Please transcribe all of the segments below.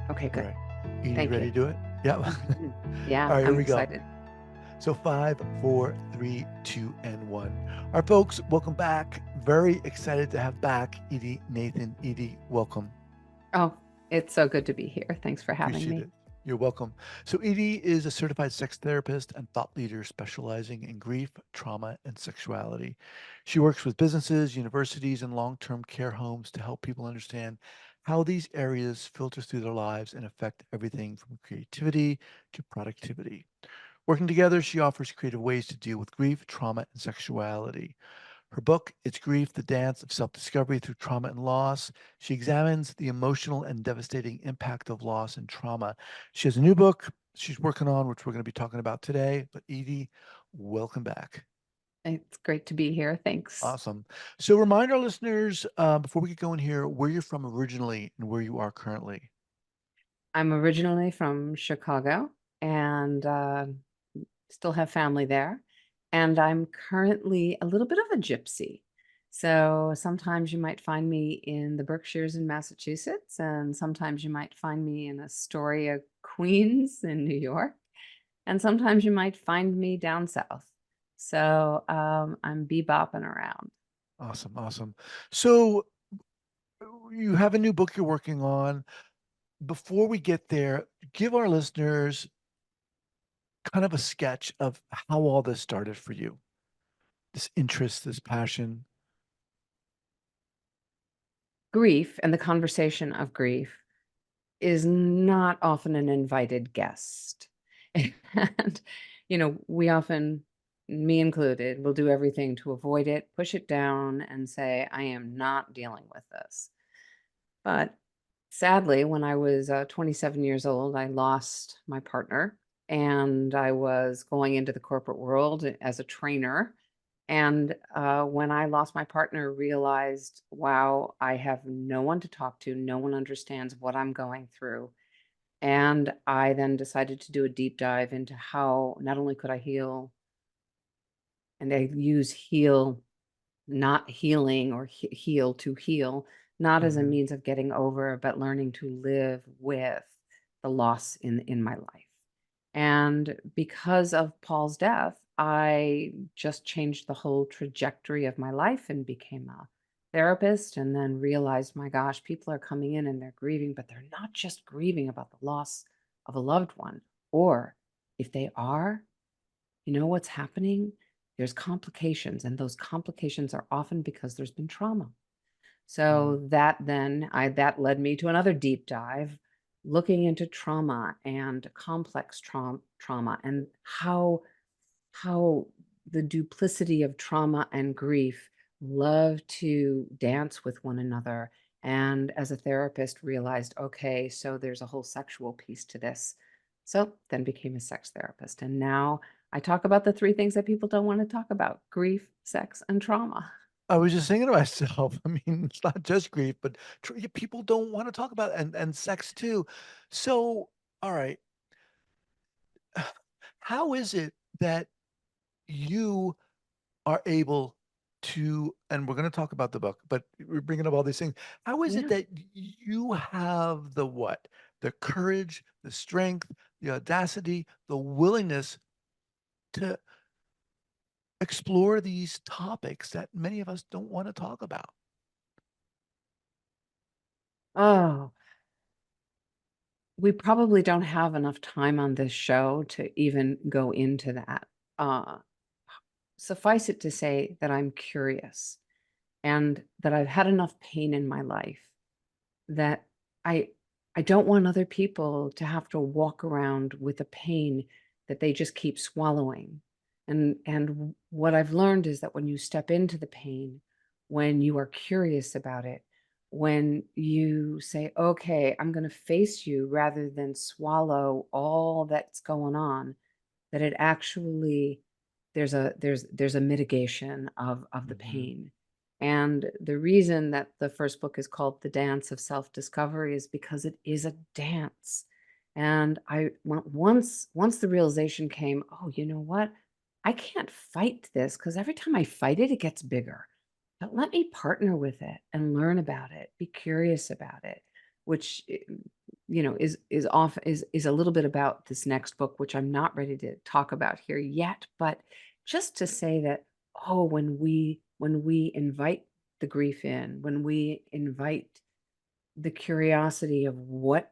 Okay, All good. right. Edie, Thank ready you. to do it? Yeah. Mhm. All Yeah, right, here I'm we go. excited. So 5, 4, 3, 2, and 1. All right, folks, welcome back. Very excited to have back Edy Nathan. Edie, welcome. Oh, it's so good to be here. Thanks for having Appreciate me. it. You're welcome. So Edie is a certified sex therapist and thought leader specializing in grief, trauma, and sexuality. She works with businesses, universities, and long-term care homes to help people understand how these areas filter through their lives and affect everything from creativity to productivity. Working together, she offers creative ways to deal with grief, trauma, and sexuality. Her book, It's Grief, The Dance of Self-Discovery Through Trauma and Loss. She examines the emotional and devastating impact of loss and trauma. She has a new book she's working on, which we're going to be talking about today. But Edie, welcome back. It's great to be here. Thanks. Awesome. So remind our listeners, before we get going here, where you're from originally and where you are currently. I'm originally from Chicago and still have family there. And I'm currently a little bit of a gypsy. So sometimes you might find me in the Berkshires in Massachusetts, and sometimes you might find me in Astoria, Queens in New York. And sometimes you might find me down south. So I'm bebopping around. Awesome, awesome. So you have a new book you're working on. Before we get there, give our listeners kind of a sketch of how all this started for you. This interest, this passion. Grief and the conversation of grief is not often an invited guest. And, we often, me included, will do everything to avoid it, push it down, and say, I am not dealing with this. But sadly, when I was 27 years old, I lost my partner and I was going into the corporate world as a trainer. And when I lost my partner, realized, wow, I have no one to talk to. No one understands what I'm going through. And I then decided to do a deep dive into how not only could I heal, and I use heal, not healing or heal to heal, not as a Mhm. means of getting over, but learning to live with the loss in my life. And because of Paul's death, I just changed the whole trajectory of my life and became a therapist, and then realized, my gosh, people are coming in and they're grieving, but they're not just grieving about the loss of a loved one. Or if they are, you know what's happening? There's complications, and those complications are often because there's been trauma. Mhm. So that led me to another deep dive, looking into trauma and complex trauma and how the duplicity of trauma and grief love to dance with one another. And as a therapist, realized, okay, so there's a whole sexual piece to this. So then became a sex therapist. And now I talk about the three things that people don't want to talk about: grief, sex, and trauma. I was just thinking to myself, I mean, it's not just grief, but people don't want to talk about it, and sex too. So, all right, how is it that you are able to, and we're going to talk about the book, but we're bringing up all these things. How is it Yeah. that you have the what? The courage, the strength, the audacity, the willingness to explore these topics that many of us don't want to talk about? Oh, we probably don't have enough time on this show to even go into that. Uh, Suffice it to say that I'm curious and that I've had enough pain in my life that I I don't want other people to have to walk around with a pain that they just keep swallowing. And what I've learned is that when you step into the pain, when you are curious about it, when you say, okay, I'm going to face you rather than swallow all that's going on, that it actually there's a mitigation of the Mhm. pain. And the reason that the first book is called The Dance of Self-Discovery is because it is a dance. And once the realization came, oh, you know what? I can't fight this because every time I fight it, it gets bigger. But let me partner with it and learn about it, be curious about it. which is off is a little bit about this next book, which I'm not ready to talk about here yet, but just to say that, oh, when we invite the grief in, when we invite the curiosity of what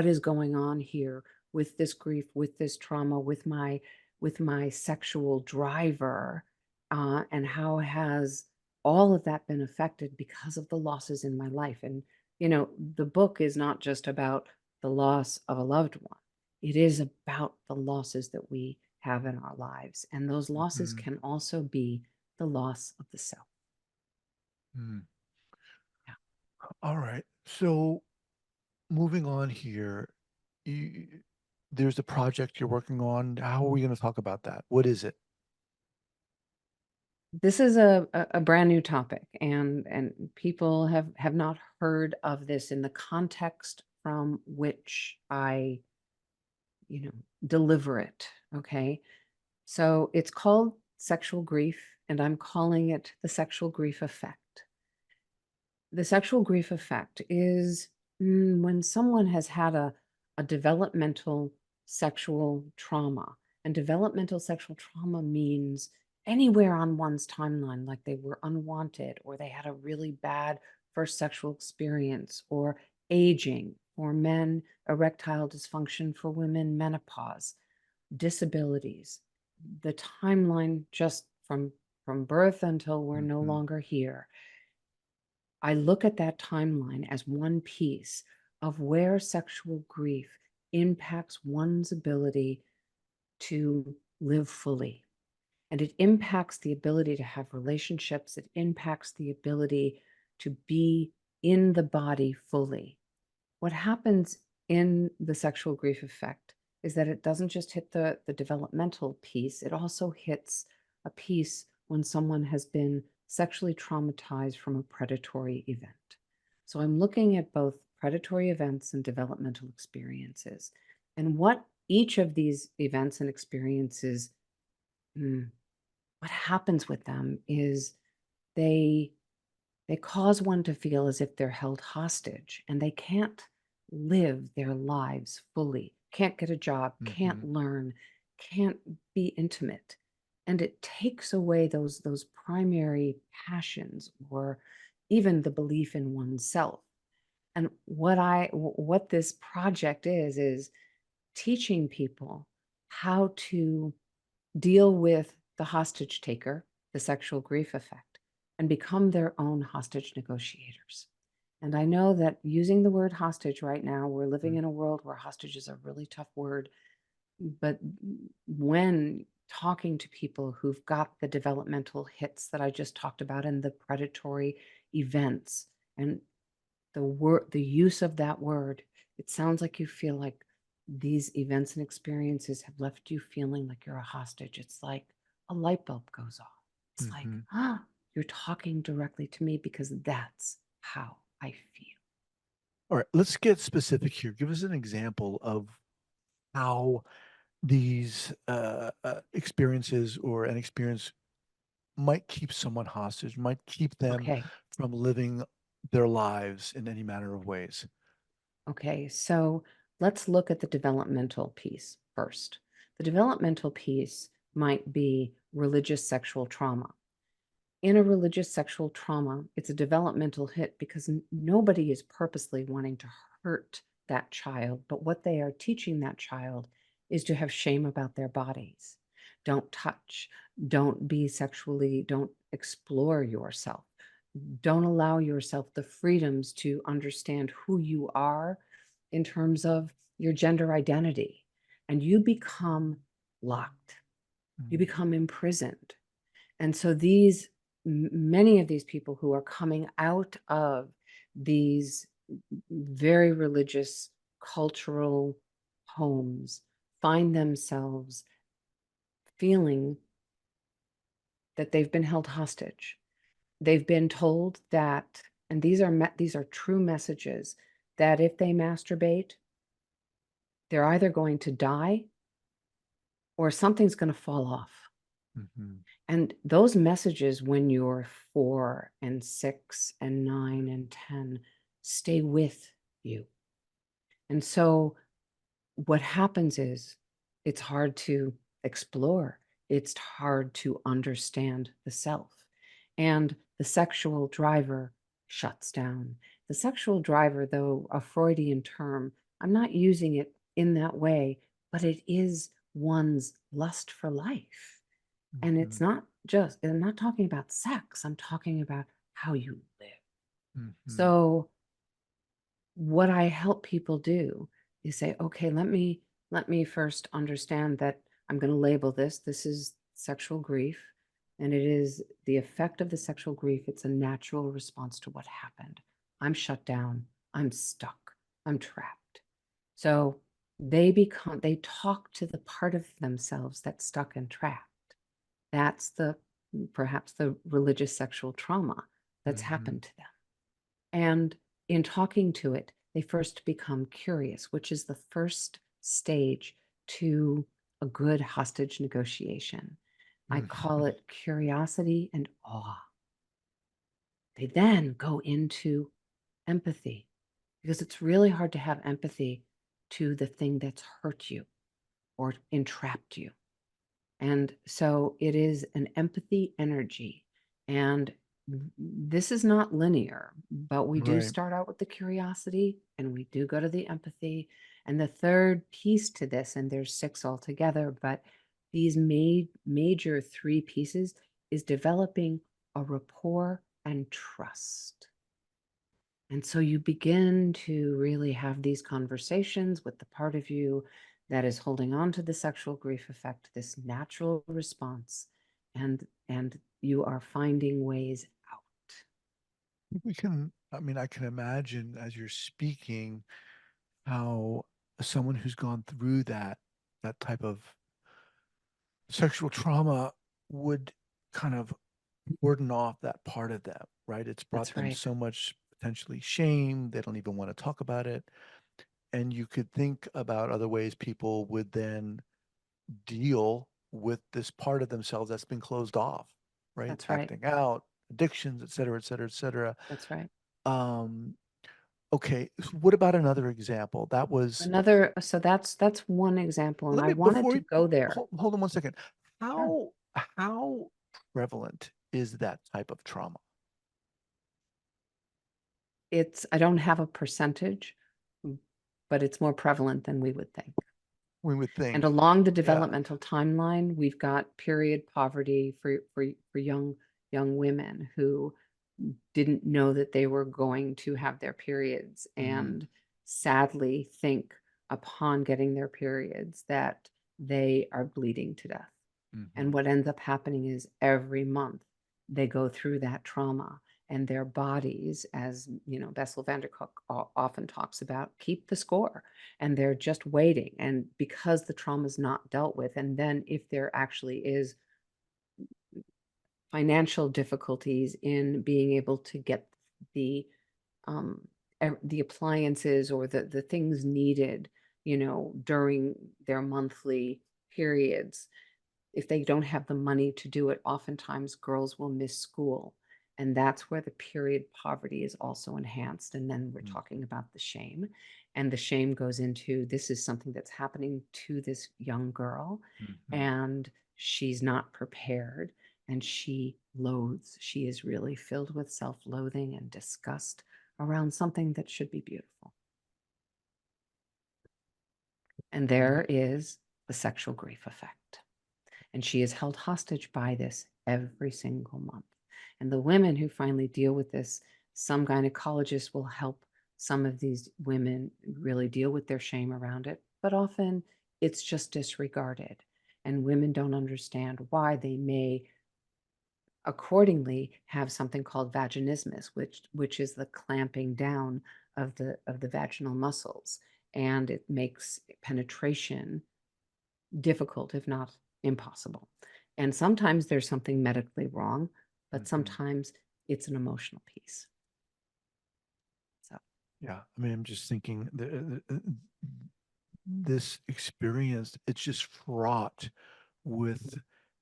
is going on here with this grief, with this trauma, with my sexual driver, and how has all of that been affected because of the losses in my life. And the book is not just about the loss of a loved one. It is about the losses that we have in our lives, and those losses Mhm. can also be the loss of the self. Mm. Yeah. All right. So moving on here, you, there's a project you're working on. How are we going to talk about that? What is it? This is a brand new topic, and people have not heard of this in the context from which I, you know, deliver it. Okay. So it's called sexual grief, and I'm calling it the sexual grief effect. The sexual grief effect is when someone has had a developmental sexual trauma. And developmental sexual trauma means anywhere on one's timeline, like they were unwanted, or they had a really bad first sexual experience, or aging, for men, erectile dysfunction, for women, menopause, disabilities, the timeline just from birth until we're no Mhm. longer here. I look at that timeline as one piece of where sexual grief impacts one's ability to live fully. And it impacts the ability to have relationships, it impacts the ability to be in the body fully. What happens in the sexual grief effect is that it doesn't just hit the developmental piece, it also hits a piece when someone has been sexually traumatized from a predatory event. So I'm looking at both predatory events and developmental experiences. And what each of these events and experiences, what happens with them is they they cause one to feel as if they're held hostage and they can't live their lives fully, can't get a job, can't Mhm. learn, can't be intimate. And it takes away those primary passions or even the belief in oneself. And what this project is teaching people how to deal with the hostage taker, the sexual grief effect, and become their own hostage negotiators. And I know that using the word hostage right now, we're living Mhm. in a world where hostage is a really tough word. But when talking to people who've got the developmental hits that I just talked about and the predatory events and the use of that word, it sounds like you feel like these events and experiences have left you feeling like you're a hostage. It's like a light bulb goes off. It's like, Mhm. you're talking directly to me because that's how I feel. All right, let's get specific here. Give us an example of how these experiences or an experience might keep someone hostage, might keep them Okay. from living their lives in any manner of ways. Okay. So let's look at the developmental piece first. The developmental piece might be religious sexual trauma. In a religious sexual trauma, it's a developmental hit because nobody is purposely wanting to hurt that child. But what they are teaching that child is to have shame about their bodies. Don't touch, don't be sexually, don't explore yourself. Don't allow yourself the freedoms to understand who you are in terms of your gender identity. And you become locked, you Mhm. become imprisoned. And so many of these people who are coming out of these very religious cultural homes find themselves feeling that they've been held hostage. They've been told that, and these are true messages, that if they masturbate, they're either going to die or something's going to fall off. Mhm. And those messages, when you're 4 and 6 and 9 and 10, stay with you. And so what happens is it's hard to explore, it's hard to understand the self. And the sexual driver shuts down. The sexual driver, though a Freudian term, I'm not using it in that way, but it is one's lust for life. And it's Mhm, not just, I'm not talking about sex, I'm talking about how you live. mhm, So what I help people do is say, okay, let me first understand that I'm going to label this. This is sexual grief, and it is the effect of the sexual grief. It's a natural response to what happened. I'm shut down. I'm stuck. I'm trapped. So they talk to the part of themselves that's stuck and trapped. That's the perhaps the religious sexual trauma that's mhm, happened to them. And in talking to it, they first become curious, which is the first stage to a good hostage negotiation. I call mhm. it curiosity and awe. They then go into empathy because it's really hard to have empathy to the thing that's hurt you or entrapped you. And so it is an empathy energy. And this is not linear, but we do Right. start out with the curiosity and we do go to the empathy. And the third piece to this, and there's six altogether, but these major three pieces is developing a rapport and trust. And so you begin to really have these conversations with the part of you that is holding on to the sexual grief effect, this natural response, and you are finding ways out. We can, I mean, I can imagine as you're speaking how someone who's gone through that type of sexual trauma would kind of cordon off that part of them, right? It's brought That's them right. so much potentially shame, they don't even want to talk about it. And you could think about other ways people would then deal with this part of themselves that's been closed off, right? That's right. Acting out, addictions, et cetera, et cetera, et cetera. That's right. Um, okay, so what about another example? That was, Another, so that's one example, and let I me, wanted before to we, go there. hold on one second. Sure. How prevalent is that type of trauma? I don't have a percentage, but it's more prevalent than we would think. We would And think, along the yeah. developmental timeline, we've got period poverty for young women who didn't know that they were going to have their periods Mm, and sadly think upon getting their periods that they are bleeding to death. And mhm, what ends up happening is every month they go through that trauma and their bodies, as you know, Bessel van der Kolk often talks about, keep the score and they're just waiting. And because the trauma is not dealt with, and then if there actually is financial difficulties in being able to get the um, the appliances or the things needed, you know, during their monthly periods, if they don't have the money to do it, oftentimes girls will miss school. And that's where the period poverty is also enhanced. And then we're mm, talking about the shame. And the shame goes into this is something that's happening to this young girl, mhm. and she's not prepared. And she is really filled with self loathing and disgust around something that should be beautiful. And Yeah. there is the sexual grief effect. And she is held hostage by this every single month. And the women who finally deal with this, some gynecologists will help some of these women really deal with their shame around it, but often it's just disregarded. And women don't understand why they may accordingly have something called vaginismus, which is the clamping down of the vaginal muscles. And it makes penetration difficult, if not impossible. And sometimes there's something medically wrong, but Mhm. sometimes it's an emotional piece. So Yeah. I mean, I'm just thinking this experience, it's just fraught with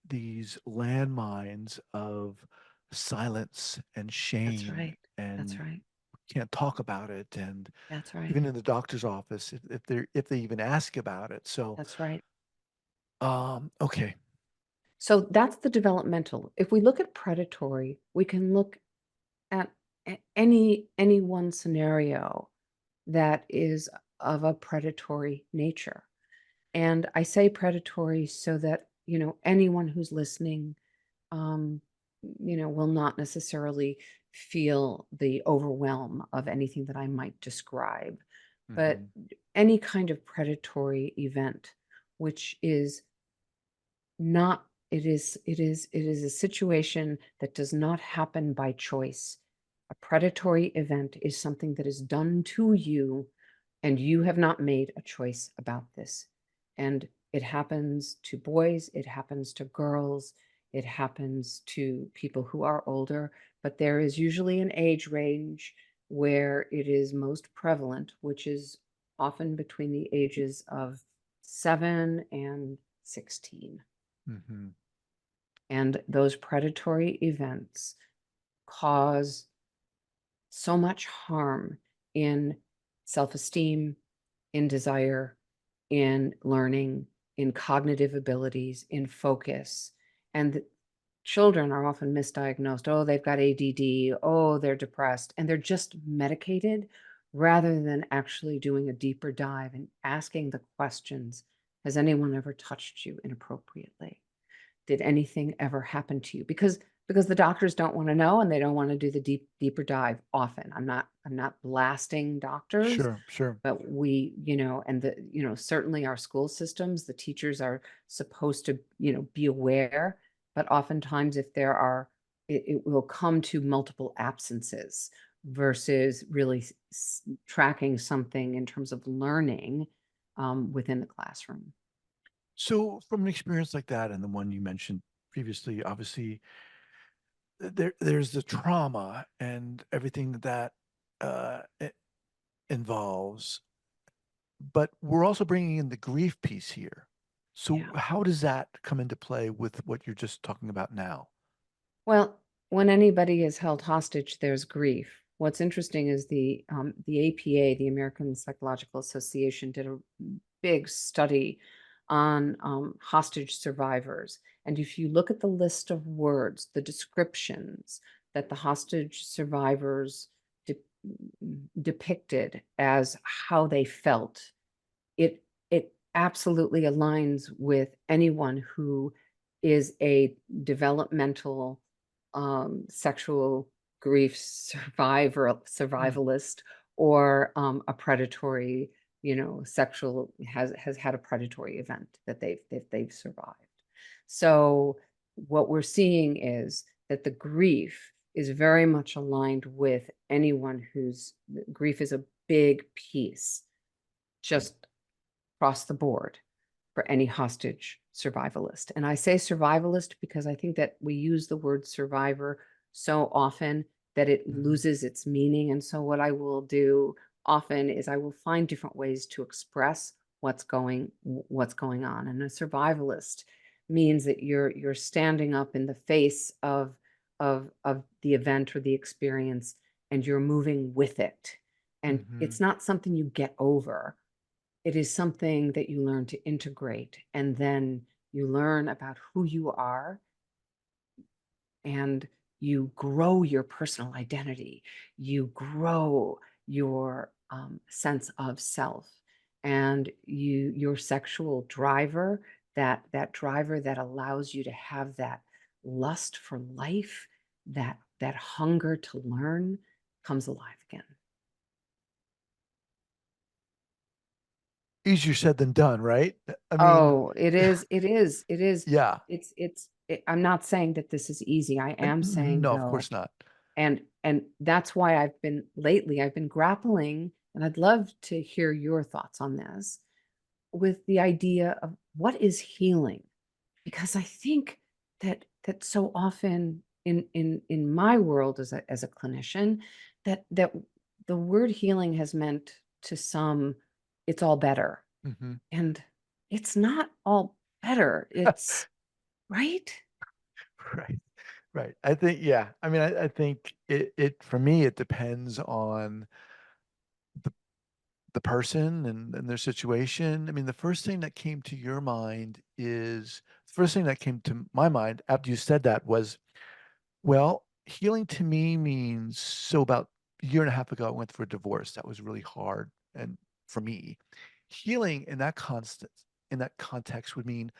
these landmines of silence and that's shame right. That's and right. can't talk about it, and That's right. even in the doctor's office, if they even ask about it. So, That's right. okay. So that's the developmental. If we look at predatory, we can look at any one scenario that is of a predatory nature. And I say predatory so that, anyone who's listening, um, will not necessarily feel the overwhelm of anything that I might describe. But Hmm. any kind of predatory event, which is not it is a situation that does not happen by choice. A predatory event is something that is done to you, and you have not made a choice about this. And it happens to boys, it happens to girls, it happens to people who are older, but there is usually an age range where it is most prevalent, which is often between the ages of 7 and 16. Hmm. And those predatory events cause so much harm in self esteem, in desire, in learning, in cognitive abilities, in focus. And children are often misdiagnosed. Oh, they've got ADD. Oh, they're depressed. And they're just medicated rather than actually doing a deeper dive and asking the questions. Has anyone ever touched you inappropriately? Did anything ever happen to you? Because the doctors don't want to know, and they don't want to do the deeper dive often. I'm not blasting doctors, Sure, sure. but and certainly our school systems, the teachers are supposed to, be aware, but oftentimes if there are, it will come to multiple absences versus really tracking something in terms of learning within the classroom. So, from an experience like that, and the one you mentioned previously, obviously, there's the trauma and everything that it involves, but we're also bringing in the grief piece here. So, Yeah. how does that come into play with what you're just talking about now? Well, when anybody is held hostage, there's grief. What's interesting is the APA, the American Psychological Association, did a big study on hostage survivors. And if you look at the list of words, the descriptions that the hostage survivors de- depicted as how they felt, it absolutely aligns with anyone who is a developmental sexual grief Mm. survivalist, or a predatory, sexual has had a predatory event that they've survived. So what we're seeing is that the grief is very much aligned with anyone whose grief is a big piece, just across the board, for any hostage survivalist. And I say survivalist because I think that we use the word survivor so often that it Mhm. loses its meaning. And so what I will do often is I will find different ways to express what's going on. And a survivalist means that you're standing up in the face of the event or the experience, and you're moving with it. And it's Mhm. not something you get over, it is something that you learn to integrate, and then you learn about who you are, and you grow your personal identity. You grow your sense of self, and your sexual driver, that driver that allows you to have that lust for life, that hunger to learn, comes alive again. Easier said than done, right? I mean, Oh, it is. yeah. I'm not saying that this is easy. I am saying No, of though, course not. and that's why I've been grappling, and I'd love to hear your thoughts on this, with the idea of what is healing. Because I think that so often in my world as a clinician, that the word healing has meant to some it's all better, Mhm. and it's not all better. It's right. Right. Right. I think, yeah. I mean, I think for me, it depends on the, the person and their situation. I mean, the first thing that came to your mind is, the first thing that came to my mind after you said that was, well, healing to me means, so about a year and a half ago, I went through a divorce. That was really hard. And for me, healing in that context would mean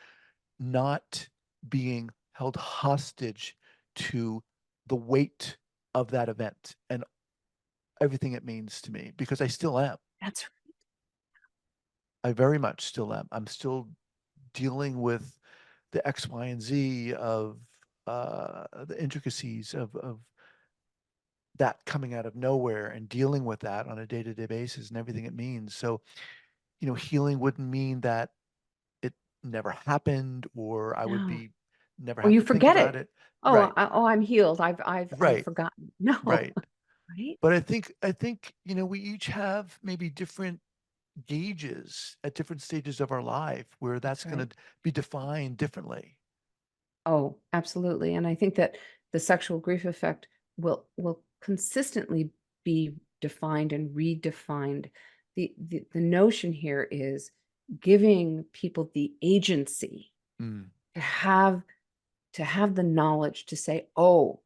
not being held hostage to the weight of that event and everything it means to me, because I still am. That's I very much still am. I'm still dealing with the X, Y, and Z of the intricacies of that coming out of nowhere and dealing with that on a day-to-day basis and everything it means. So, healing wouldn't mean that it never happened, or I would no. be never Or have you to think forget about it. it. Oh, Right, I'm healed. I've right, forgotten. No, right. right? But I think, we each have maybe different gauges at different stages of our life where That's that's going right. to be defined differently. Oh, absolutely. And I think that the sexual grief effect will consistently be defined and redefined. The notion here is giving people the agency Mm, to have the knowledge to say, "Oh,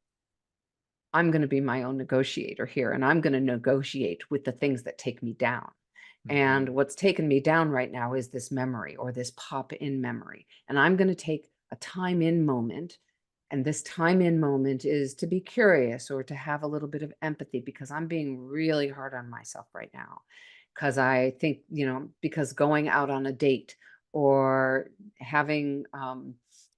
I'm going to be my own negotiator here, and I'm going to negotiate with the things that take me down. And mhm, what's taken me down right now is this memory or this pop in memory. And I'm going to take a time in moment. And this time in moment is to be curious or to have a little bit of empathy because I'm being really hard on myself right now. Because I think, because going out on a date or having,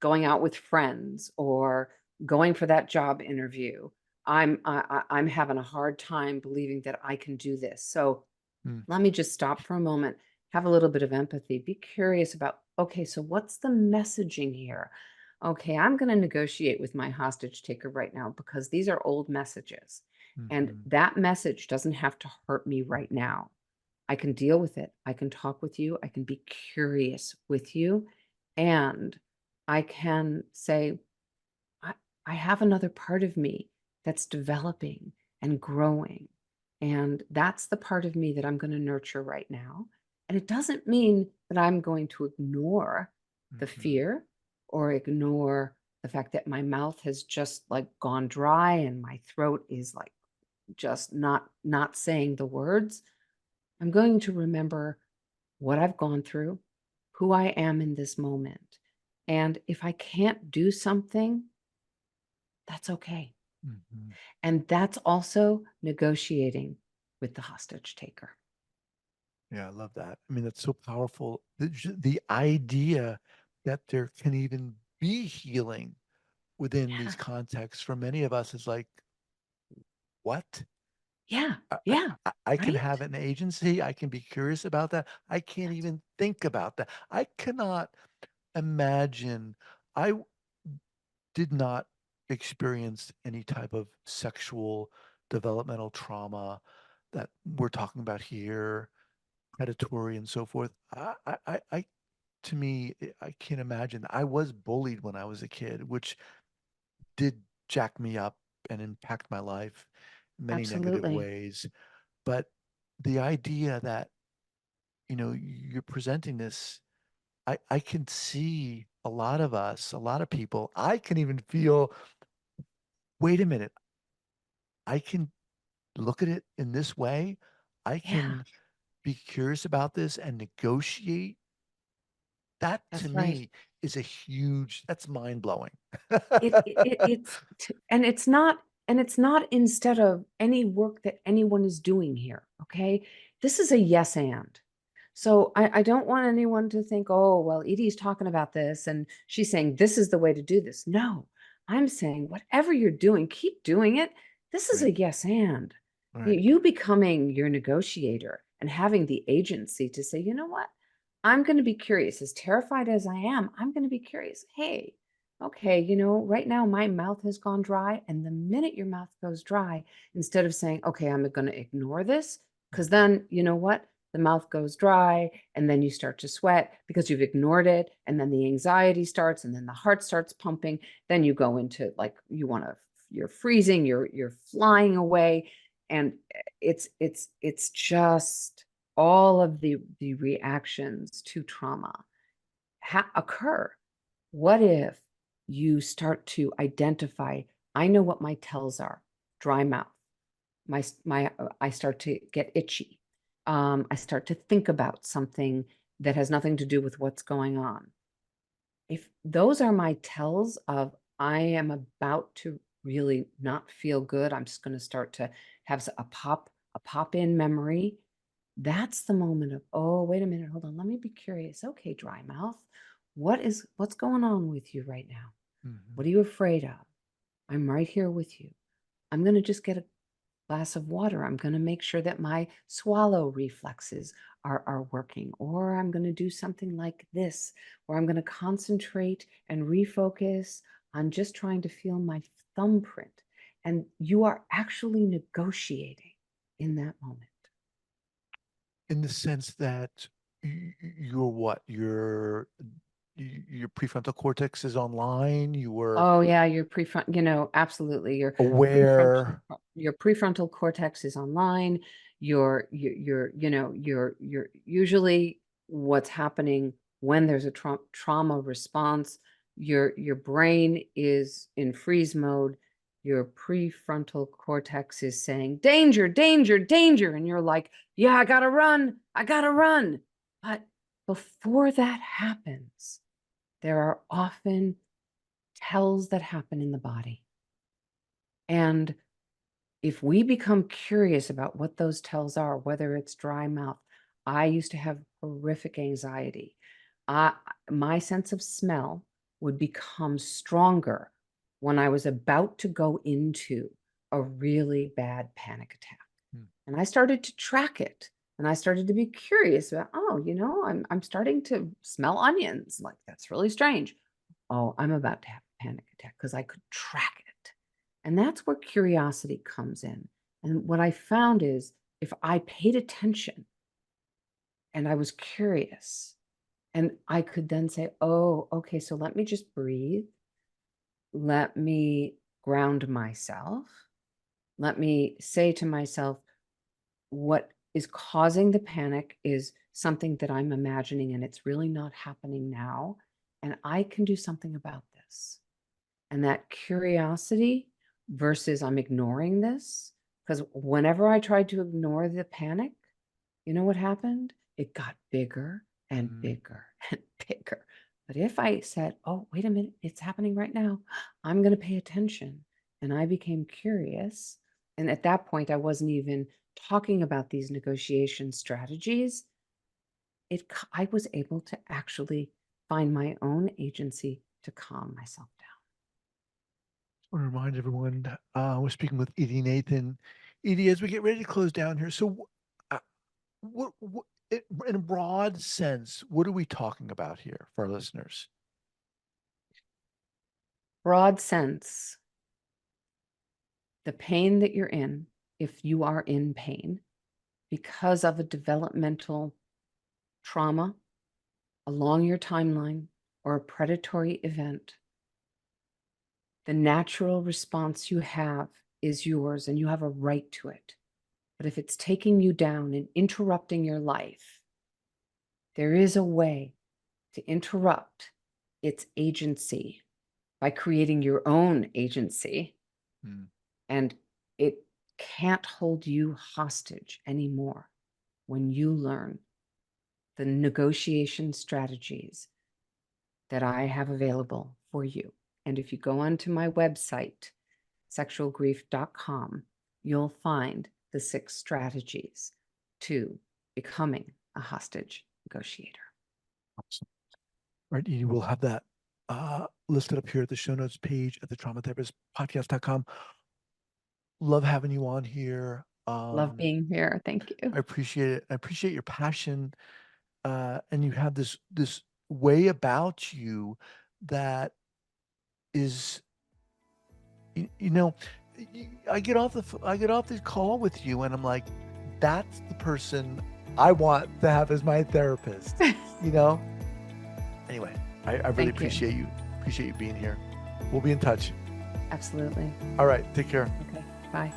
going out with friends or going for that job interview, I'm having a hard time believing that I can do this. So mm, let me just stop for a moment, have a little bit of empathy, be curious about, okay, so what's the messaging here? Okay, I'm going to negotiate with my hostage taker right now because these are old messages. And mhm, that message doesn't have to hurt me right now. I can deal with it. I can talk with you. I can be curious with you. And I can say, I, I have another part of me that's developing and growing. And that's the part of me that I'm going to nurture right now. And it doesn't mean that I'm going to ignore the mhm, fear or ignore the fact that my mouth has just like gone dry and my throat is like just not saying the words. I'm going to remember what I've gone through, who I am in this moment. And if I can't do something, that's okay. mhm. And that's also negotiating with the hostage taker. Yeah, I love that. I mean, that's so powerful. The idea that there can even be healing within these Yeah. contexts for many of us is like, what? Yeah. I, I, Yeah. I can have Right? an agency. I can be curious about that. I can't That's even think about that. I cannot imagine. I did not experience any type of sexual developmental trauma that we're talking about here, predatory and so forth. To me, I can't imagine. I was bullied when I was a kid, which did jack me up and impact my life in many negative absolutely. ways. But the idea that, you're presenting this, I can see a lot of us, a lot of people, I can even feel, wait a minute, I can look at it in this way. I Yeah. can be curious about this and negotiate. That to That's right. me is that's mind blowing. And it's not instead of any work that anyone is doing here, okay? This is a yes and. So I don't want anyone to think, oh, well, Edie's talking about this and she's saying this is the way to do this. No, I'm saying whatever you're doing, keep doing it. This is Right. a yes and. Right. You becoming your negotiator and having the agency to say, you know what? I'm going to be curious. As terrified as I am, I'm going to be curious. Hey, okay, right now my mouth has gone dry. And the minute your mouth goes dry, instead of saying, okay, I'm going to ignore this, because Mhm. then you know what? the mouth goes dry, and then you start to sweat because you've ignored it, and then the anxiety starts, and then the heart starts pumping. Then you go into like you're freezing, you're flying away, and it's just all of the reactions to trauma occur. What if you start to identify, I know what my tells are: dry mouth, I start to get itchy. I start to think about something that has nothing to do with what's going on. If those are my tells of I am about to really not feel good, I'm just going to start to have a pop in memory. That's the moment of, oh, wait a minute, hold on, let me be curious. Okay, dry mouth, what's going on with you right now? Mhm. What are you afraid of? I'm right here with you. I'm going to just get a glass of water. I'm going to make sure that my swallow reflexes are working, or I'm going to do something like this, or I'm going to concentrate and refocus on just trying to feel my thumbprint. And you are actually negotiating in that moment. In the sense that you're what? Your prefrontal cortex is online. You were Oh yeah, your absolutely. aware. Your prefrontal cortex is online. You're usually what's happening when there's a trauma response. Your brain is in freeze mode. Your prefrontal cortex is saying danger, danger, danger, and you're like, yeah, I gotta run, I gotta run. But before that happens, there are often tells that happen in the body. And if we become curious about what those tells are, whether it's dry mouth, I used to have horrific anxiety. Uh, my sense of smell would become stronger when I was about to go into a really bad panic attack. Hmm. And I started to track it. And I started to be curious about, oh, I'm starting to smell onions. Like, that's really strange. Oh, I'm about to have a panic attack because I could track it. And that's where curiosity comes in. And what I found is if I paid attention and I was curious, and I could then say, oh, okay, so let me just breathe. Let me ground myself. Let me say to myself, what is causing the panic is something that I'm imagining, and it's really not happening now. And I can do something about this. And that curiosity versus I'm ignoring this, because whenever I tried to ignore the panic, you know what happened? It got bigger and Mm. bigger and bigger. But if I said, oh, wait a minute, it's happening right now, I'm going to pay attention. And I became curious. And at that point, I wasn't even talking about these negotiation strategies. I was able to actually find my own agency to calm myself down. I want to remind everyone, we're speaking with Edy Nathan. Edy, as we get ready to close down here, so uh, in a broad sense, what are we talking about here for our listeners? Broad sense, the pain that you're in, if you are in pain because of a developmental trauma along your timeline or a predatory event, the natural response you have is yours and you have a right to it. But if it's taking you down and interrupting your life, there is a way to interrupt its agency by creating your own agency. Mm. And it can't hold you hostage anymore when you learn the negotiation strategies that I have available for you. And if you go onto my website, sexualgrief.com, you'll find the 6 strategies to becoming a hostage negotiator. Awesome. All right, Edie, we'll have that listed up here at the show notes page at the traumatherapistpodcast.com. Love having you on here. Love being here. Thank you. I appreciate it. I appreciate your passion. And you have this way about you that is, you know, I get off the call with you, and I'm like, that's the person I want to have as my therapist, you know? Anyway, I really Thank you. appreciate you being here. We'll be in touch. Absolutely. All right, take care. Okay. Bye.